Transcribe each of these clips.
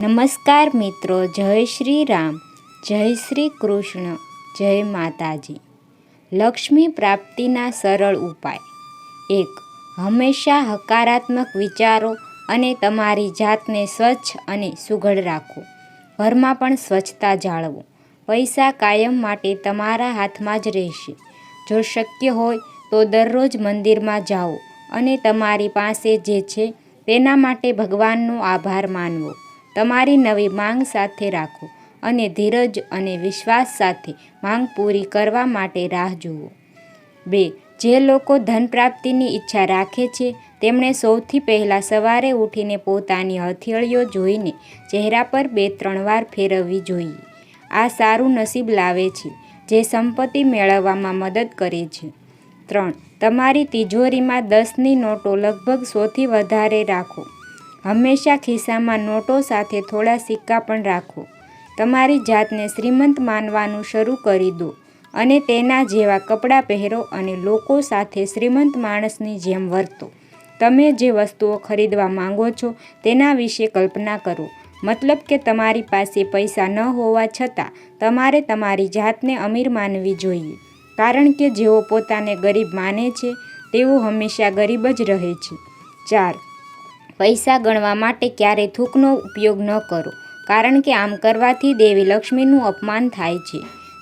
નમસ્કાર મિત્રો, જય શ્રી રામ, જય શ્રી કૃષ્ણ, જય માતાજી। લક્ષ્મી પ્રાપ્તિના સરળ ઉપાય। 1. હંમેશા હકારાત્મક વિચારો અને તમારી જાતને સ્વચ્છ અને સુઘડ રાખો। ઘરમાં પણ સ્વચ્છતા જાળવો। પૈસા કાયમ માટે તમારા હાથમાં જ રહેશે। જો શક્ય હોય તો દરરોજ મંદિરમાં જાઓ અને તમારી પાસે જે છે તેના માટે ભગવાનનો આભાર માનવો। તમારી નવી માંગ સાથે રાખો અને ધીરજ અને વિશ્વાસ સાથે માંગ પૂરી કરવા માટે રાહ જુઓ। 2. જે લોકો ધન પ્રાપ્તિની ઈચ્છા રાખે છે તેમણે સૌથી પહેલાં સવારે ઉઠીને પોતાની હથેળીઓ જોઈને ચહેરા પર 2-3 વાર ફેરવવી જોઈએ। આ સારું નસીબ લાવે છે જે સંપત્તિ મેળવવામાં મદદ કરે છે। 3. તમારી તિજોરીમાં 10ની નોટો લગભગ 100થી વધારે રાખો। હંમેશા ખિસ્સામાં નોટો સાથે થોડા સિક્કા પણ રાખો। તમારી જાતને શ્રીમંત માનવાનું શરૂ કરી દો અને તેના જેવા કપડાં પહેરો અને લોકો સાથે શ્રીમંત માણસની જેમ વર્તો। તમે જે વસ્તુઓ ખરીદવા માંગો છો તેના વિશે કલ્પના કરો, મતલબ કે તમારી પાસે પૈસા ન હોવા છતાં તમારે તમારી જાતને અમીર માનવી જોઈએ, કારણ કે જેઓ પોતાને ગરીબ માને છે તેઓ હંમેશા ગરીબ જ રહે છે। 4. પૈસા ગણવા માટે ક્યારેય થૂકનો ઉપયોગ ન કરો, કારણ કે આમ કરવાથી દેવી લક્ષ્મીનું અપમાન થાય છે।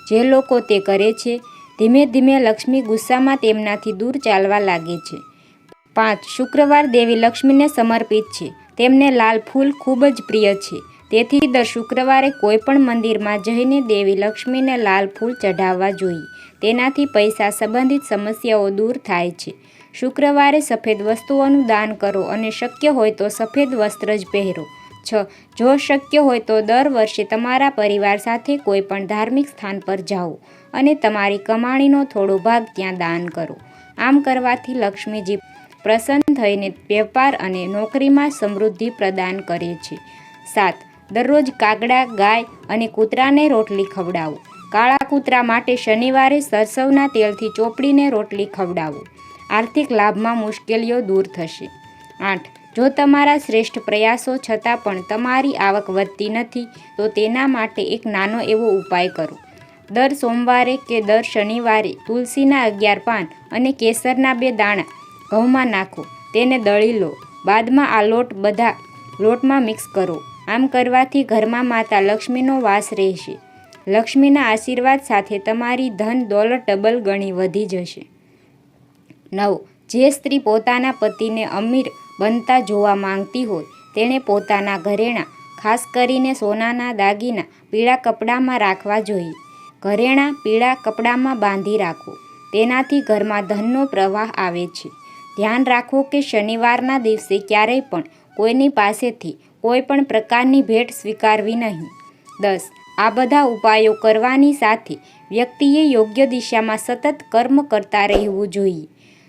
જે લોકો તે કરે છે ધીમે ધીમે લક્ષ્મી ગુસ્સામાં તેમનાથી દૂર ચાલવા લાગે છે। 5. શુક્રવાર દેવી લક્ષ્મીને સમર્પિત છે। તેમને લાલ ફૂલ ખૂબ જ પ્રિય છે, તેથી દર શુક્રવારે કોઈ પણ મંદિરમાં જઈને દેવી લક્ષ્મીને લાલ ફૂલ ચઢાવવા જોઈએ। તેનાથી પૈસા સંબંધિત સમસ્યાઓ દૂર થાય છે। શુક્રવારે સફેદ વસ્તુઓનું દાન કરો અને શક્ય હોય તો સફેદ વસ્ત્ર જ પહેરો। 6. જો શક્ય હોય તો દર વર્ષે તમારા પરિવાર સાથે કોઈ પણ ધાર્મિક સ્થાન પર જાઓ અને તમારી કમાણીનો થોડો ભાગ ત્યાં દાન કરો। આમ કરવાથી લક્ષ્મીજી પ્રસન્ન થઈને વેપાર અને નોકરીમાં સમૃદ્ધિ પ્રદાન કરે છે। 7. દરરોજ કાગડા, ગાય અને કૂતરાને રોટલી ખવડાવો। કાળા કૂતરા માટે શનિવારે સરસવના તેલથી ચોપડીને રોટલી ખવડાવો। આર્થિક લાભમાં મુશ્કેલીઓ દૂર થશે। 8. જો તમારા શ્રેષ્ઠ પ્રયાસો છતાં પણ તમારી આવક વધતી નથી તો તેના માટે એક નાનો એવો ઉપાય કરો। દર સોમવારે કે દર શનિવારે તુલસીના 11 પાન અને કેસરના 2 દાણા ઘઉંમાં નાખો, તેને દળી લો, બાદમાં આ લોટ બધા લોટમાં મિક્સ કરો। આમ કરવાથી ઘરમાં માતા લક્ષ્મીનો વાસ રહેશે। લક્ષ્મીના આશીર્વાદ સાથે તમારી ધન દોલત ડબલ ગણી વધી જશે। 9. જે સ્ત્રી પોતાના પતિને અમીર બનતા જોવા માંગતી હોય તેણે પોતાના ઘરેણાં, ખાસ કરીને સોનાના દાગીના, પીળા કપડામાં રાખવા જોઈએ। ઘરેણાં પીળા કપડામાં બાંધી રાખો, તેનાથી ઘરમાં ધનનો પ્રવાહ આવે છે। ધ્યાન રાખો કે શનિવારના દિવસે ક્યારેય પણ કોઈની પાસેથી કોઈ પણ પ્રકારની ભેટ સ્વીકારવી નહીં। 10. આ બધા ઉપાયો કરવાની સાથે વ્યક્તિએ યોગ્ય દિશામાં સતત કર્મ કરતા રહેવું જોઈએ।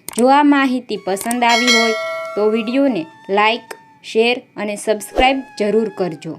જો આ માહિતી પસંદ આવી હોય તો વિડીયોને લાઈક, શેર અને સબસ્ક્રાઈબ જરૂર કરજો।